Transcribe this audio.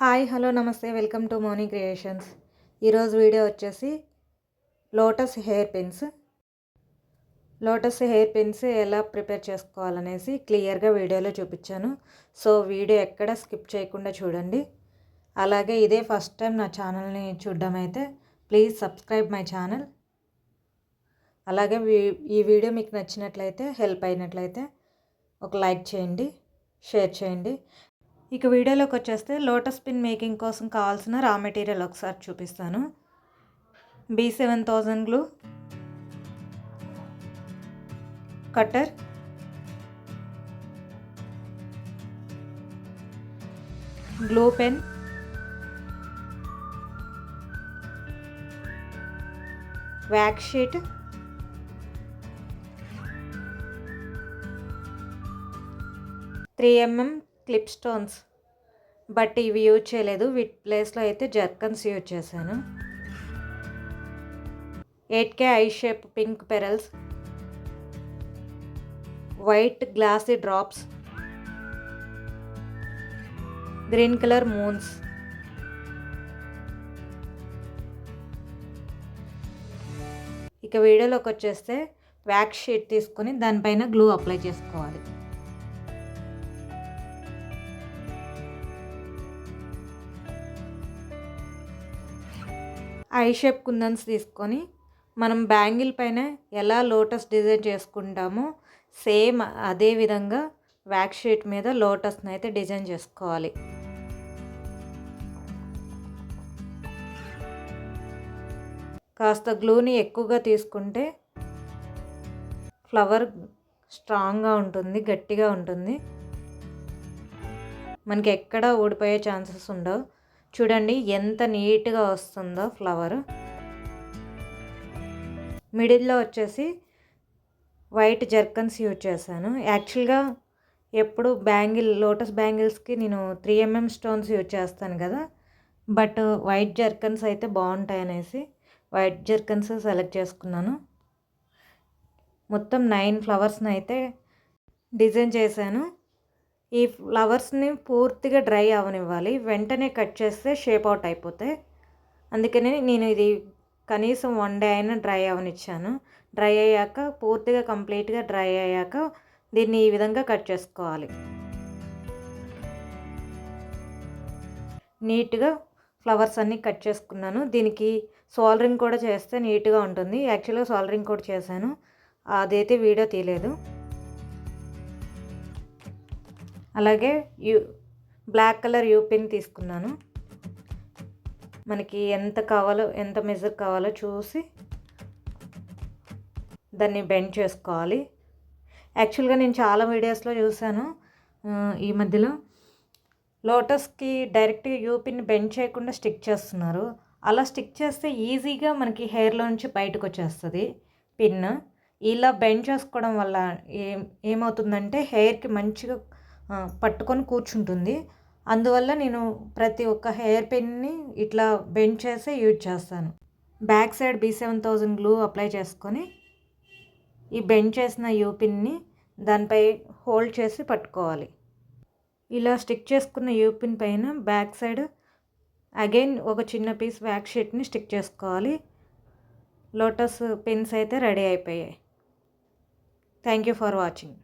Hi hello నమస్తే welcome to Moni creations. ఈరోజు video వచ్చేసి లోటస్ హెయిర్ పిన్స్ ఎలా ప్రిపేర్ చేసుకోవాలనేసి క్లియర్గా వీడియోలో చూపించాను. సో వీడియో ఎక్కడ స్కిప్ చేయకుండా చూడండి. అలాగే ఇదే ఫస్ట్ టైం నా ఛానల్ని చూడడం అయితే ప్లీజ్ సబ్స్క్రైబ్ మై ఛానల్. అలాగే ఈ వీడియో మీకు నచ్చినట్లయితే హెల్ప్ అయినట్లయితే ఒక లైక్ చేయండి, షేర్ చేయండి. ఇక వీడియోలోకి వచ్చేస్తే లోటస్ పిన్ మేకింగ్ కోసం కావాల్సిన రా మెటీరియల్ ఒకసారి చూపిస్తాను. B7000 glue, cutter, glue pen, wax sheet, 3mm clip stones, but ఇవి యూజ్ చేయలేదు. వీటి ప్లేస్లో అయితే జర్కన్స్ యూజ్ చేశాను. 8K I shape pink pearls, white glossy drops, green colour moons. ఇక వీడియోలోకి వచ్చేస్తే వ్యాక్స్ షీట్ తీసుకొని దానిపైన గ్లూ అప్లై చేసుకోవాలి. ఐ షేప్ కుందన్స్ తీసుకొని మనం బ్యాంగిల్ పైన ఎలా లోటస్ డిజైన్ చేసుకుంటామో సేమ్ అదే విధంగా వ్యాక్స్ షీట్ మీద లోటస్ని అయితే డిజైన్ చేసుకోవాలి. కాస్త గ్లూని ఎక్కువగా తీసుకుంటే ఫ్లవర్ స్ట్రాంగ్గా ఉంటుంది, గట్టిగా ఉంటుంది, మనకి ఎక్కడ ఊడిపోయే ఛాన్సెస్ ఉండవు. చూడండి ఎంత నీట్గా వస్తుందో ఫ్లవర్. మిడిల్లో వచ్చేసి వైట్ జర్కన్స్ యూజ్ చేశాను. యాక్చువల్గా ఎప్పుడు లోటస్ బ్యాంగిల్స్కి నేను 3mm స్టోన్స్ యూజ్ చేస్తాను కదా, బట్ వైట్ జర్కన్స్ అయితే బాగుంటాయి అనేసి వైట్ జర్కన్స్ సెలెక్ట్ చేసుకున్నాను. మొత్తం 9 ఫ్లవర్స్ని అయితే డిజైన్ చేశాను. ఈ ఫ్లవర్స్ని పూర్తిగా డ్రై అవనివ్వాలి, వెంటనే కట్ చేస్తే షేప్ అవుట్ అయిపోతాయి. అందుకని నేను ఇది కనీసం 1 డే అయినా డ్రై అవనిచ్చాను. డ్రై అయ్యాక పూర్తిగా కంప్లీట్గా డ్రై అయ్యాక దీన్ని ఈ విధంగా కట్ చేసుకోవాలి. నీట్గా ఫ్లవర్స్ అన్నీ కట్ చేసుకున్నాను. దీనికి సోల్డరింగ్ కూడా చేస్తే నీట్గా ఉంటుంది. యాక్చువల్గా సోల్డరింగ్ కూడా చేశాను, అదైతే వీడియో తీయలేదు. అలాగే బ్లాక్ కలర్ యూ పిన్ తీసుకున్నాను. మనకి ఎంత మెజర్ కావాలో చూసి దాన్ని బెండ్ చేసుకోవాలి. యాక్చువల్గా నేను చాలా వీడియోస్లో చూశాను ఈ మధ్యలో లోటస్కి డైరెక్ట్గా యూ పిన్ బెండ్ చేయకుండా స్టిక్ చేస్తున్నారు. అలా స్టిక్ చేస్తే ఈజీగా మనకి హెయిర్లో నుంచి బయటకు వచ్చేస్తుంది పిన్. ఇలా బెండ్ చేసుకోవడం వల్ల ఏమవుతుందంటే హెయిర్కి మంచిగా పట్టుకొని కూర్చుంటుంది. అందువల్ల నేను ప్రతి ఒక్క హెయిర్ పిన్ని ఇట్లా బెండ్ చేసి యూజ్ చేస్తాను. Back side B7000 glue apply చేసుకొని ఈ బెండ్ చేసిన యూ పిన్ని దానిపై హోల్డ్ చేసి పట్టుకోవాలి. ఇలా స్టిక్ చేసుకున్న యూ పిన్ పైన బ్యాక్ సైడ్ అగైన్ ఒక చిన్న పీస్ వ్యాక్స్ షీట్ని స్టిక్ చేసుకోవాలి. లోటస్ పిన్స్ అయితే రెడీ అయిపోయాయి. Thank you for watching.